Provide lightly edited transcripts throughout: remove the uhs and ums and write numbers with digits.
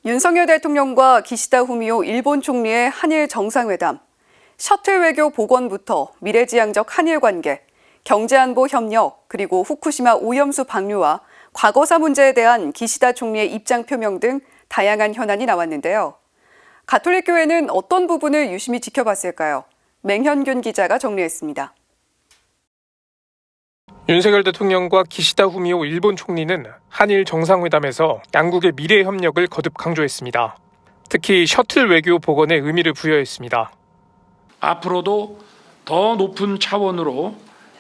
윤석열 대통령과 기시다 후미오 일본 총리의 한일 정상회담, 셔틀 외교 복원부터 미래지향적 한일 관계, 경제안보 협력, 그리고 후쿠시마 오염수 방류와 과거사 문제에 대한 기시다 총리의 입장 표명 등 다양한 현안이 나왔는데요. 가톨릭교회는 어떤 부분을 유심히 지켜봤을까요? 맹현균 기자가 정리했습니다. 윤석열 대통령과 기시다 후미오 일본 총리는 한일 정상회담에서 양국의 미래 협력을 거듭 강조했습니다. 특히 셔틀 외교 복원에 의미를 부여했습니다. 앞으로도 더 높은 차원으로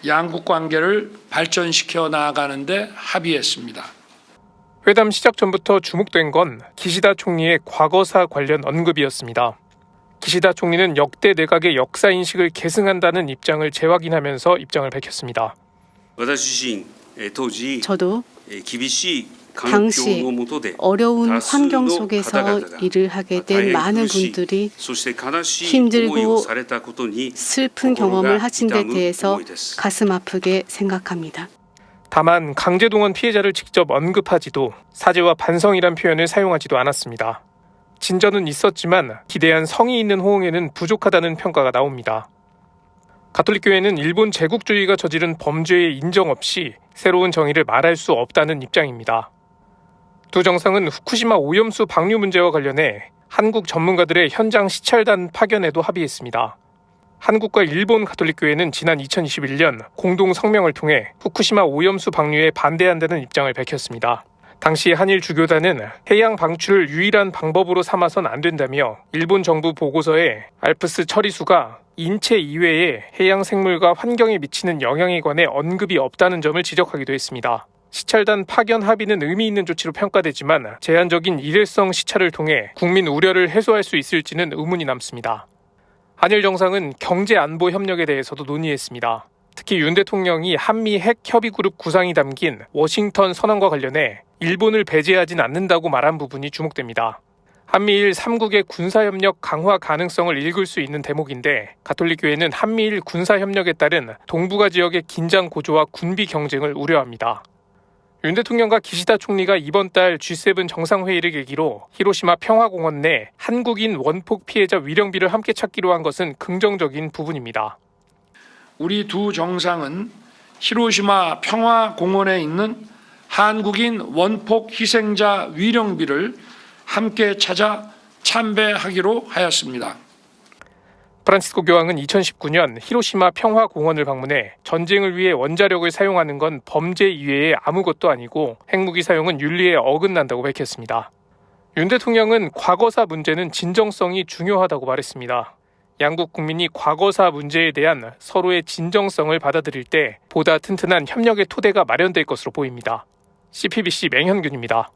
양국 관계를 발전시켜 나아가는 데 합의했습니다. 회담 시작 전부터 주목된 건 기시다 총리의 과거사 관련 언급이었습니다. 기시다 총리는 역대 내각의 역사인식을 계승한다는 입장을 재확인하면서 입장을 밝혔습니다. 저도 당시 어려운 환경 속에서 일을 하게 된 많은 분들이 힘들고 슬픈 경험을 하신 데 대해서 가슴 아프게 생각합니다. 다만 강제동원 피해자를 직접 언급하지도 사죄와 반성이란 표현을 사용하지도 않았습니다. 진전은 있었지만 기대한 성의 있는 호응에는 부족하다는 평가가 나옵니다. 가톨릭교회는 일본 제국주의가 저지른 범죄의 인정 없이 새로운 정의를 말할 수 없다는 입장입니다. 두 정상은 후쿠시마 오염수 방류 문제와 관련해 한국 전문가들의 현장 시찰단 파견에도 합의했습니다. 한국과 일본 가톨릭교회는 지난 2021년 공동 성명을 통해 후쿠시마 오염수 방류에 반대한다는 입장을 밝혔습니다. 당시 한일 주교단은 해양 방출을 유일한 방법으로 삼아선 안 된다며 일본 정부 보고서에 알프스 처리수가 인체 이외의 해양 생물과 환경에 미치는 영향에 관해 언급이 없다는 점을 지적하기도 했습니다. 시찰단 파견 합의는 의미 있는 조치로 평가되지만 제한적인 일회성 시찰을 통해 국민 우려를 해소할 수 있을지는 의문이 남습니다. 한일 정상은 경제 안보 협력에 대해서도 논의했습니다. 특히 윤 대통령이 한미 핵 협의 그룹 구상이 담긴 워싱턴 선언과 관련해 일본을 배제하진 않는다고 말한 부분이 주목됩니다. 한미일 3국의 군사협력 강화 가능성을 읽을 수 있는 대목인데 가톨릭교회는 한미일 군사협력에 따른 동북아 지역의 긴장 고조와 군비 경쟁을 우려합니다. 윤 대통령과 기시다 총리가 이번 달 G7 정상회의를 계기로 히로시마 평화공원 내 한국인 원폭 피해자 위령비를 함께 찾기로 한 것은 긍정적인 부분입니다. 우리 두 정상은 히로시마 평화공원에 있는 한국인 원폭 희생자 위령비를 함께 찾아 참배하기로 하였습니다. 프란치스코 교황은 2019년 히로시마 평화공원을 방문해 전쟁을 위해 원자력을 사용하는 건 범죄 이외에 아무것도 아니고 핵무기 사용은 윤리에 어긋난다고 밝혔습니다. 윤 대통령은 과거사 문제는 진정성이 중요하다고 말했습니다. 양국 국민이 과거사 문제에 대한 서로의 진정성을 받아들일 때 보다 튼튼한 협력의 토대가 마련될 것으로 보입니다. CPBC 맹현균입니다.